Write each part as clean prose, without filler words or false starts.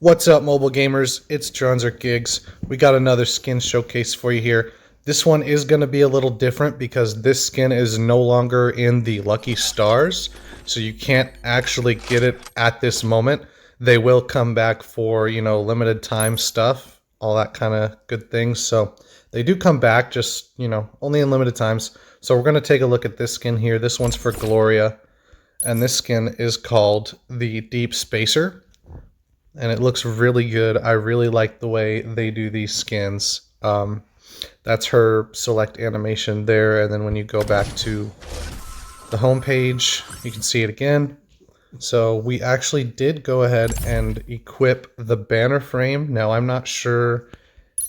What's up, mobile gamers? It's Gigs. We got another skin showcase for you here. This one is going to be a little different because this skin is no longer in the Lucky Stars, so you can't actually get it at this moment. They will come back for, limited time stuff, all that kind of good things. So they do come back, just, only in limited times. So we're going to take a look at this skin here. This one's for Gloria, and this skin is called the Deep Spacer. And it looks really good. I really like the way they do these skins. That's her select animation there, and then when you go back to the home page, you can see it again. So we actually did go ahead and equip the banner frame. Now I'm not sure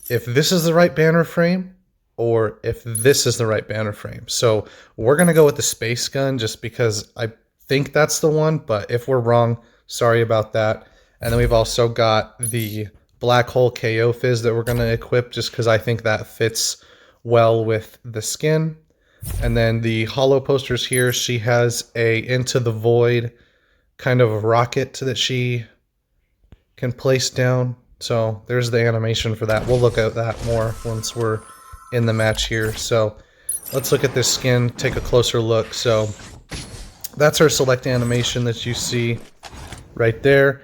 if this is the right banner frame or if this is the right banner frame. So we're going to go with the space gun just because I think that's the one, but if we're wrong, sorry about that. And then we've also got the black hole KO fizz that we're going to equip just because I think that fits well with the skin. And then the holo posters here, she has a Into the Void kind of rocket that she can place down. So there's the animation for that. We'll look at that more once we're in the match here. So let's look at this skin, take a closer look. So that's her select animation that you see right there.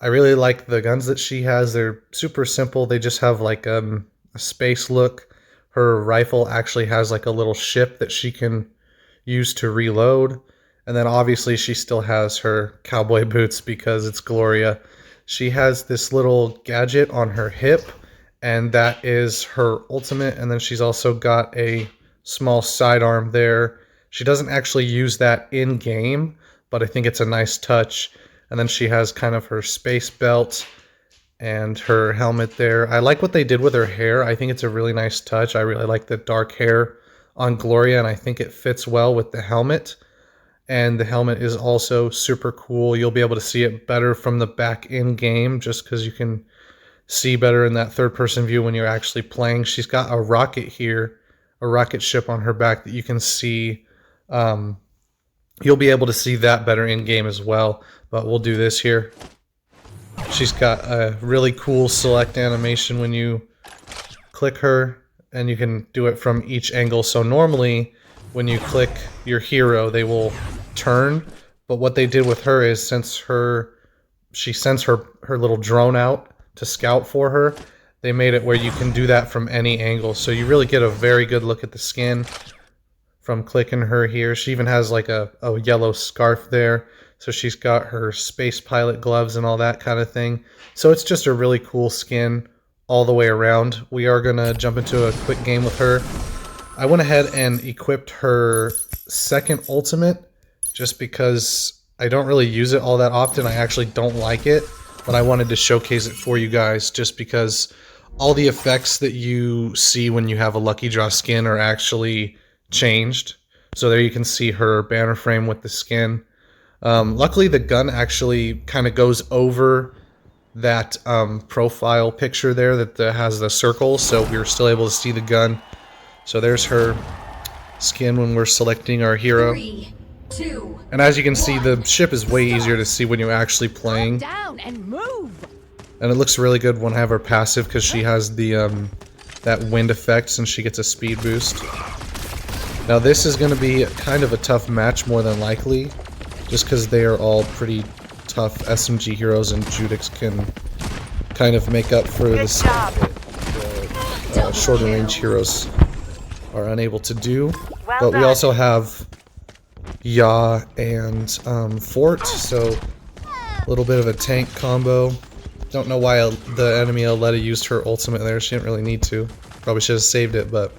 I really like the guns that she has. They're super simple. They just have like a space look. Her rifle actually has like a little ship that she can use to reload. And then obviously she still has her cowboy boots because it's Gloria. She has this little gadget on her hip, and that is her ultimate. And then she's also got a small sidearm there. She doesn't actually use that in game, but I think it's a nice touch. And then she has kind of her space belt and her helmet there. I like what they did with her hair. I think it's a really nice touch. I really like the dark hair on Gloria, and I think it fits well with the helmet. And the helmet is also super cool. You'll be able to see it better from the back in game just because you can see better in that third person view when you're actually playing. She's got a rocket here, a rocket ship on her back that you can see. You'll be able to see that better in game as well. But we'll do this here. She's got a really cool select animation when you click her, and you can do it from each angle. So normally when you click your hero, they will turn, but what they did with her is since she sends her little drone out to scout for her, they made it where you can do that from any angle. So you really get a very good look at the skin from clicking her here. She even has like a yellow scarf there. So she's got her space pilot gloves and all that kind of thing. So it's just a really cool skin all the way around. We are going to jump into a quick game with her. I went ahead and equipped her second ultimate just because I don't really use it all that often. I actually don't like it, but I wanted to showcase it for you guys just because all the effects that you see when you have a Lucky Draw skin are actually changed. So there you can see her banner frame with the skin. Luckily the gun actually kind of goes over that profile picture there that has the circle, so we're still able to see the gun. So there's her skin when we're selecting our hero. 3, 2, and as you can see, the ship is way easier to see when you're actually playing. down and move. And it looks really good when I have her passive because she has the that wind effect since she gets a speed boost. Now this is going to be kind of a tough match more than likely, just because they are all pretty tough SMG heroes, and Judix can kind of make up for the stuff that the shorter range heroes are unable to do. But we also have Ya and Fort, so a little bit of a tank combo. Don't know why the enemy Aletta used her ultimate there. She didn't really need to. Probably should have saved it, but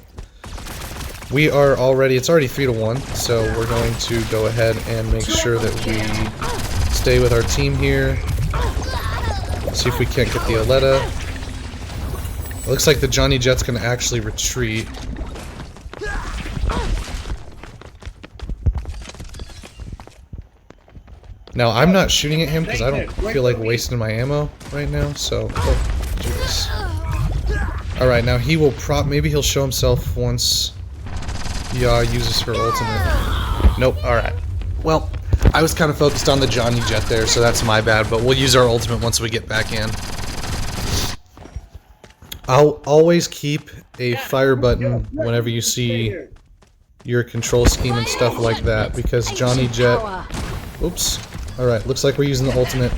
we are already, it's already 3-1, so we're going to go ahead and make sure that we stay with our team here. See if we can't get the Aletta. It looks like the Johnny Jet's going to actually retreat. Now, I'm not shooting at him because I don't feel like wasting my ammo right now, so do this. Alright, now he will maybe he'll show himself once Ya uses her ultimate. Nope, alright. Well, I was kind of focused on the Johnny Jet there, so that's my bad, but we'll use our ultimate once we get back in. I'll always keep a fire button whenever you see your control scheme and stuff like that, because Johnny Jet... Oops. Alright, looks like we're using the ultimate.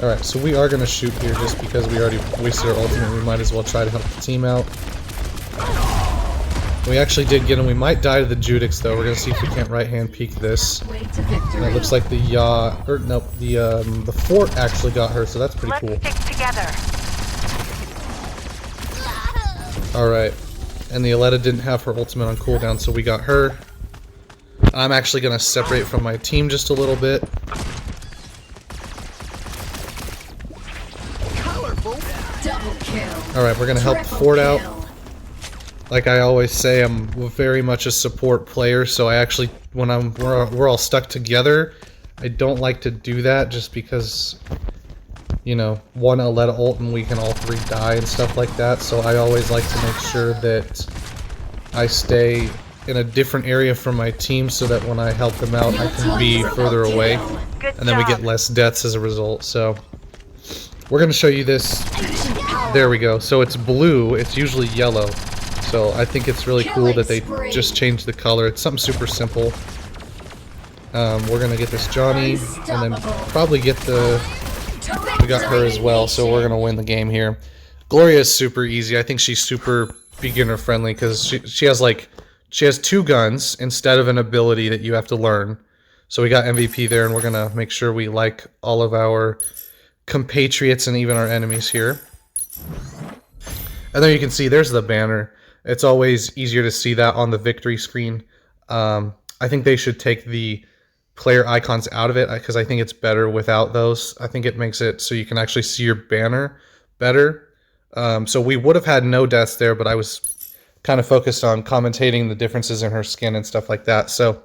Alright, so we are going to shoot here just because we already wasted our ultimate. We might as well try to help the team out. We actually did get him. We might die to the Judix though. We're going to see if we can't right-hand peek this. And it looks like the the fort actually got her, so that's pretty cool. Let's stick together. Alright, and the Aletta didn't have her ultimate on cooldown, so we got her. I'm actually going to separate from my team just a little bit. Alright, we're going to help the fort out. Like I always say, I'm very much a support player, so I actually, when we're all stuck together, I don't like to do that just because, you know, one Aletta ult and we can all three die and stuff like that, so I always like to make sure that I stay in a different area from my team so that when I help them out, I can be further away, and then we get less deaths as a result. So we're going to show you this. There we go. So it's blue, it's usually yellow. So I think it's really cool that they just changed the color. It's something super simple. We're gonna get this Johnny, and then probably get the... We got her as well, so we're gonna win the game here. Gloria is super easy. I think she's super beginner friendly because she has two guns instead of an ability that you have to learn. So we got MVP there, and we're gonna make sure we like all of our compatriots and even our enemies here. And there you can see there's the banner. It's always easier to see that on the victory screen. I think they should take the player icons out of it because I think it's better without those. I think it makes it so you can actually see your banner better. So we would have had no deaths there, but I was kind of focused on commentating the differences in her skin and stuff like that. So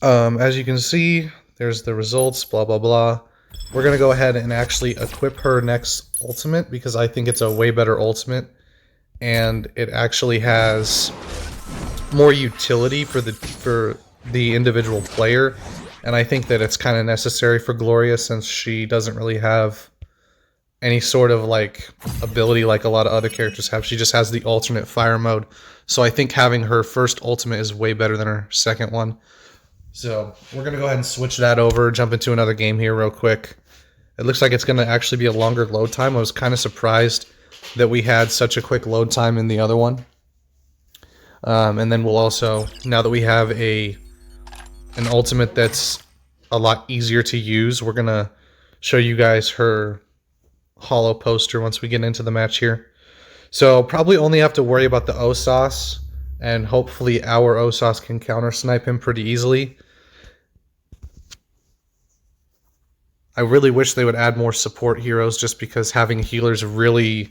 as you can see, there's the results, blah, blah, blah. We're going to go ahead and actually equip her next ultimate because I think it's a way better ultimate. And it actually has more utility for the individual player, and I think that it's kind of necessary for Gloria since she doesn't really have any sort of like ability like a lot of other characters have. She just has the alternate fire mode, so I think having her first ultimate is way better than her second one. So we're gonna go ahead and switch that over, jump into another game here real quick. It looks like it's gonna actually be a longer load time. I was kind of surprised that we had such a quick load time in the other one. And then we'll also, now that we have an ultimate that's a lot easier to use, we're going to show you guys her holo poster once we get into the match here. So probably only have to worry about the OSAS, and hopefully our OSAS can counter snipe him pretty easily. I really wish they would add more support heroes just because having healers really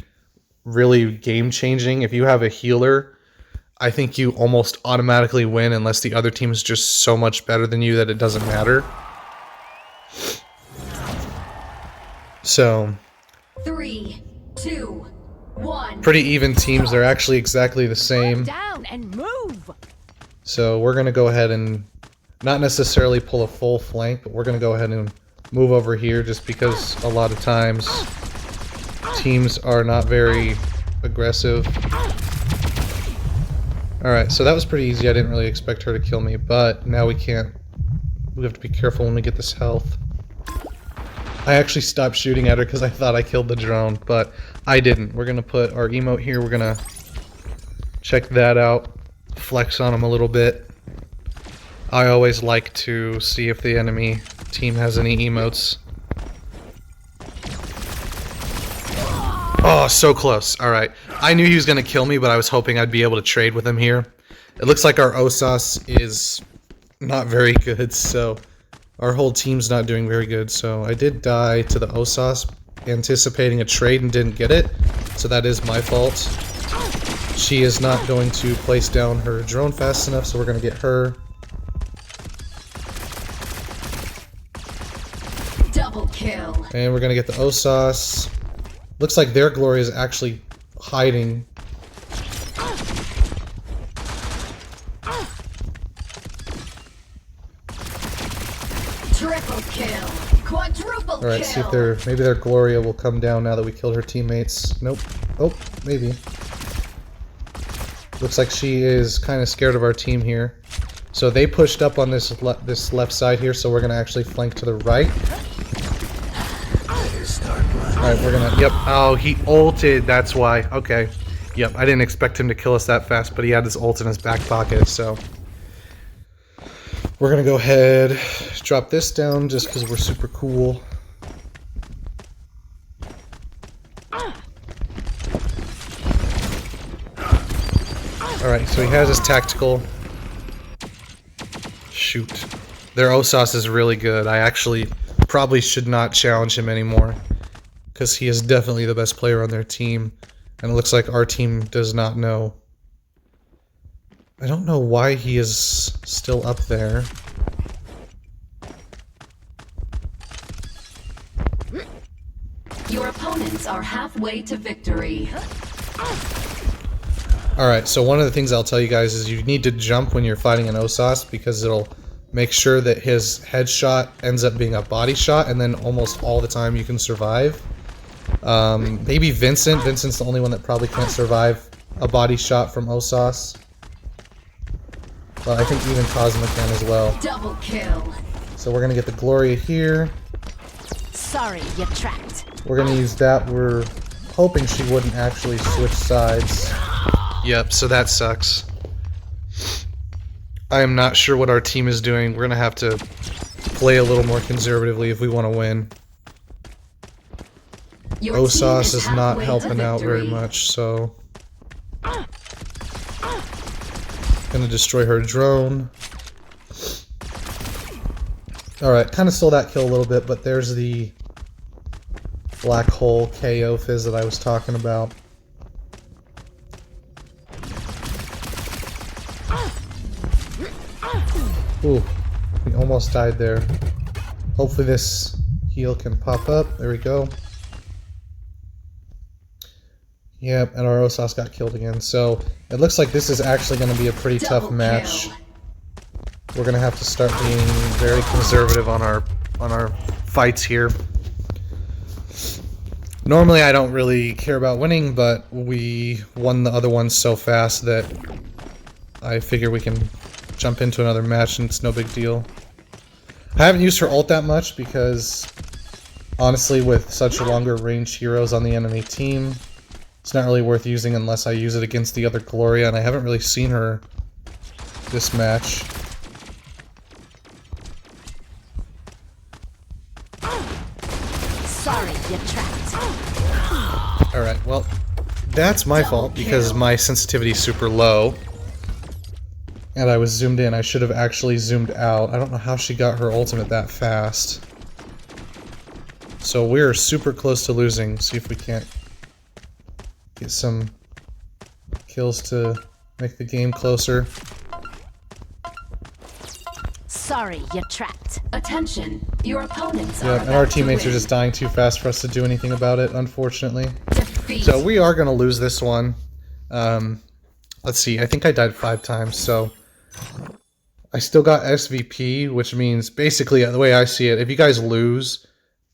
game changing. If you have a healer, I think you almost automatically win unless the other team is just so much better than you that it doesn't matter. So 3, 2, 1. Pretty even teams. They're actually exactly the same. Down and move. So we're going to go ahead and not necessarily pull a full flank, but we're going to go ahead and move over here just because a lot of times teams are not very aggressive. Alright, so that was pretty easy. I didn't really expect her to kill me, but now we can't. We have to be careful when we get this health. I actually stopped shooting at her because I thought I killed the drone, but I didn't. We're going to put our emote here. We're going to check that out, flex on them a little bit. I always like to see if the enemy team has any emotes. Oh, so close. Alright. I knew he was going to kill me, but I was hoping I'd be able to trade with him here. It looks like our OSAS is not very good, so our whole team's not doing very good. So I did die to the OSAS, anticipating a trade and didn't get it. So that is my fault. She is not going to place down her drone fast enough, so we're going to get her. Double kill. And we're going to get the OSAS. Looks like their Gloria is actually hiding. Quadruple Alright, see if kill. maybe their Gloria will come down now that we killed her teammates. Nope. Oh, maybe. Looks like she is kind of scared of our team here. So they pushed up on this left side here, so we're going to actually flank to the right. Alright, we're going to... Yep. Oh, he ulted. That's why. Okay. Yep, I didn't expect him to kill us that fast, but he had his ult in his back pocket, so... We're going to go ahead, drop this down just because we're super cool. Alright, so he has his tactical. Shoot. Their Osas is really good. I actually probably should not challenge him anymore, because he is definitely the best player on their team. And it looks like our team does not know. I don't know why he is still up there. Your opponents are halfway to victory. Alright, so one of the things I'll tell you guys is you need to jump when you're fighting an Osas, because it'll make sure that his headshot ends up being a body shot, and then almost all the time you can survive. Maybe Vincent. Vincent's the only one that probably can't survive a body shot from Osas. But I think even Cosmo can as well. Double kill. So we're gonna get the Gloria here. Sorry, you trapped. We're gonna use that. We're hoping she wouldn't actually switch sides. Yep, so that sucks. I am not sure what our team is doing. We're gonna have to play a little more conservatively if we want to win. Osas is not helping out very much, so... Gonna destroy her drone. Alright, kind of stole that kill a little bit, but there's the black hole KO fizz that I was talking about. Ooh, we almost died there. Hopefully this heal can pop up. There we go. Yep, and our Osas got killed again. So it looks like this is actually going to be a pretty tough match. We're going to have to start being very conservative on our fights here. Normally I don't really care about winning, but we won the other ones so fast that I figure we can jump into another match and it's no big deal. I haven't used her ult that much because honestly with such longer range heroes on the enemy team, it's not really worth using unless I use it against the other Gloria, and I haven't really seen her this match. Sorry, you trapped. Alright, well, that's my fault because my sensitivity is super low. And I was zoomed in. I should have actually zoomed out. I don't know how she got her ultimate that fast. So we're super close to losing. See if we can't get some kills to make the game closer. Sorry, you trapped. Attention, your opponents are Yeah, and our teammates are just dying too fast for us to do anything about it, unfortunately. Defeat. So we are going to lose this one. Let's see, I think I died 5 times, so... I still got SVP, which means, basically, the way I see it, if you guys lose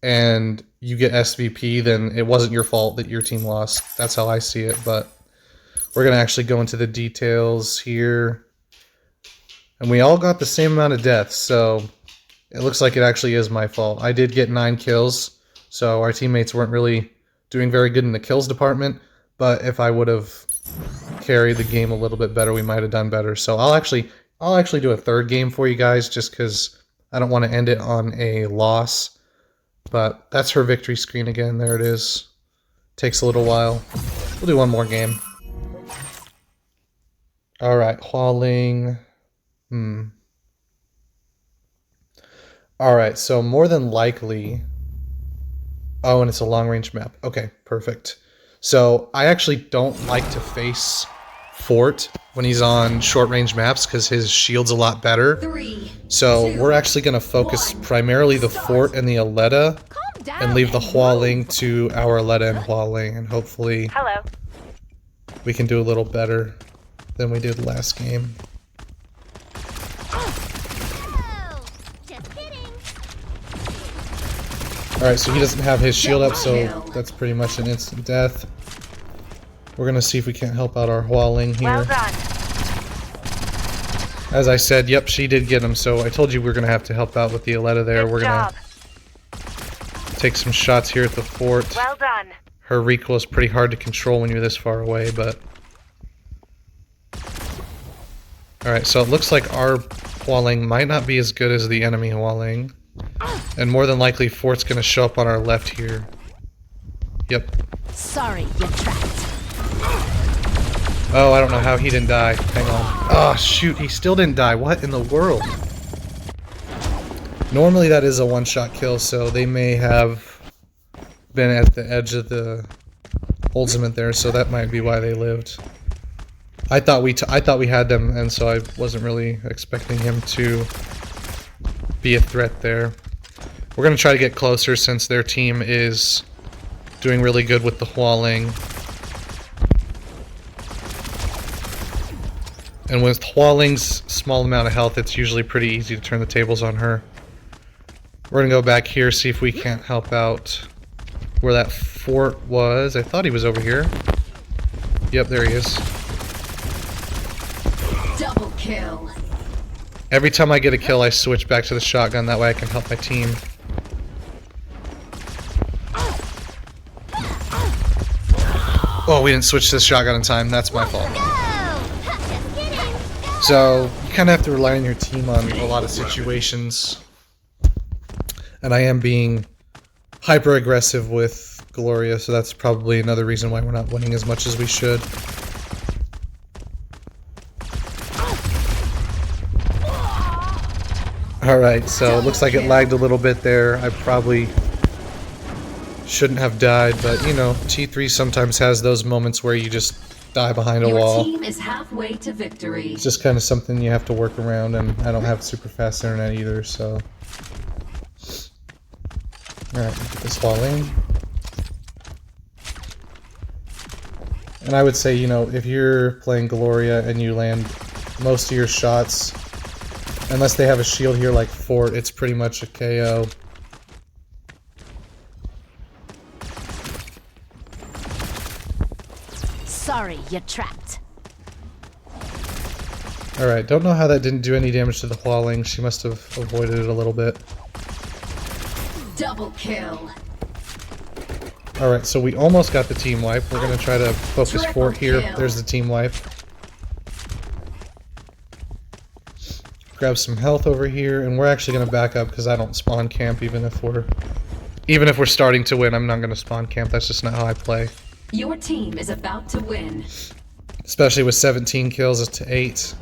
and you get SVP, then it wasn't your fault that your team lost. That's how I see it, but we're going to actually go into the details here. And we all got the same amount of deaths, so it looks like it actually is my fault. I did get 9 kills, so our teammates weren't really doing very good in the kills department, but if I would have carried the game a little bit better, we might have done better. So I'll actually do a third game for you guys just because I don't want to end it on a loss. But that's her victory screen again. There it is. Takes a little while. We'll do one more game. Alright, Hualing. Alright, so more than likely... Oh, and it's a long-range map. Okay, perfect. So I actually don't like to face Fort when he's on short-range maps because his shield's a lot better. 3, so 2, we're actually going to focus primarily the Fort and the Aletta and leave the Hualing to our Aletta and Hualing, and hopefully we can do a little better than we did last game. Alright, so he doesn't have his shield up, so that's pretty much an instant death. We're gonna see if we can't help out our Hualing here. Well done. As I said, yep, she did get him, so I told you we were gonna have to help out with the Aletta there. Good We're gonna job. take some shots here at the fort. Well done. Her recoil is pretty hard to control when you're this far away, but... Alright, so it looks like our Hualing might not be as good as the enemy Hualing. And more than likely, fort's gonna show up on our left here. Yep. Sorry, you're trapped. Oh, I don't know how he didn't die. Hang on. Oh, shoot, he still didn't die. What in the world? Normally that is a one-shot kill, so they may have been at the edge of the ultimate there, so that might be why they lived. I thought we had them, and so I wasn't really expecting him to be a threat there. We're going to try to get closer since their team is doing really good with the Hualing. And with Hualing's small amount of health, it's usually pretty easy to turn the tables on her. We're going to go back here, see if we can't help out where that fort was. I thought he was over here. Yep, there he is. Double kill. Every time I get a kill, I switch back to the shotgun. That way I can help my team. Oh, we didn't switch to the shotgun in time. That's my fault. So, you kind of have to rely on your team on a lot of situations. And I am being hyper aggressive with Gloria, so that's probably another reason why we're not winning as much as we should. Alright, so it looks like it lagged a little bit there. I probably shouldn't have died, but you know, T3 sometimes has those moments where you just die behind a wall. Your team is halfway to victory. It's just kind of something you have to work around, and I don't have super fast internet either, so... Alright, get this Hualing. And I would say, you know, if you're playing Gloria and you land most of your shots, unless they have a shield here like Fort, it's pretty much a KO. Sorry, you're trapped. Alright, don't know how that didn't do any damage to the Hualing. She must have avoided it a little bit. Double kill. Alright, so we almost got the team wipe. We're going to try to focus Triple Fort here. kill. There's the team wipe. Grab some health over here, and we're actually going to back up because I don't spawn camp even if we're starting to win. I'm not going to spawn camp. That's just not how I play. Your team is about to win. Especially with 17 kills to 8.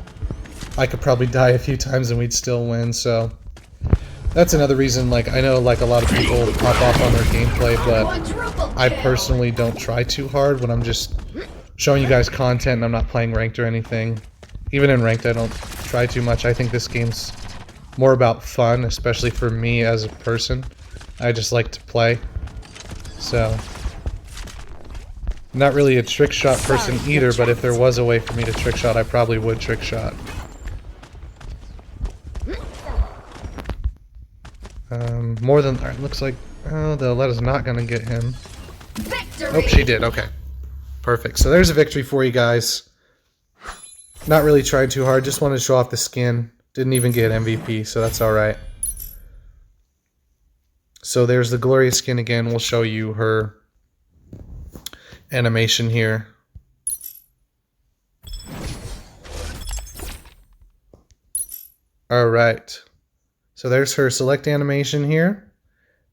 I could probably die a few times and we'd still win, so... That's another reason, like, I know, like, a lot of people pop off on their gameplay, but I personally don't try too hard when I'm just showing you guys content and I'm not playing ranked or anything. Even in ranked, I don't try too much. I think this game's more about fun, especially for me as a person. I just like to play. So... I'm not really a trick shot person either, but if there was a way for me to trick shot, I probably would trick shot. More than... Alright, looks like... Oh, the Aletta's not gonna get him. Victory! Oh, she did. Okay. Perfect. So there's a victory for you guys. Not really tried too hard. Just wanted to show off the skin. Didn't even get MVP, so that's alright. So there's the Gloria skin again. We'll show you her animation here. Alright. So there's her select animation here.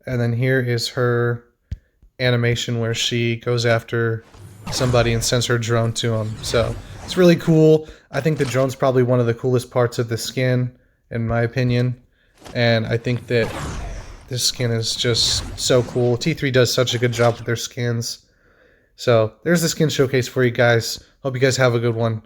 And then here is her animation where she goes after somebody and sends her drone to them. So it's really cool. I think the drone's probably one of the coolest parts of the skin, in my opinion. And I think that this skin is just so cool. T3 does such a good job with their skins. So there's the skin showcase for you guys. Hope you guys have a good one.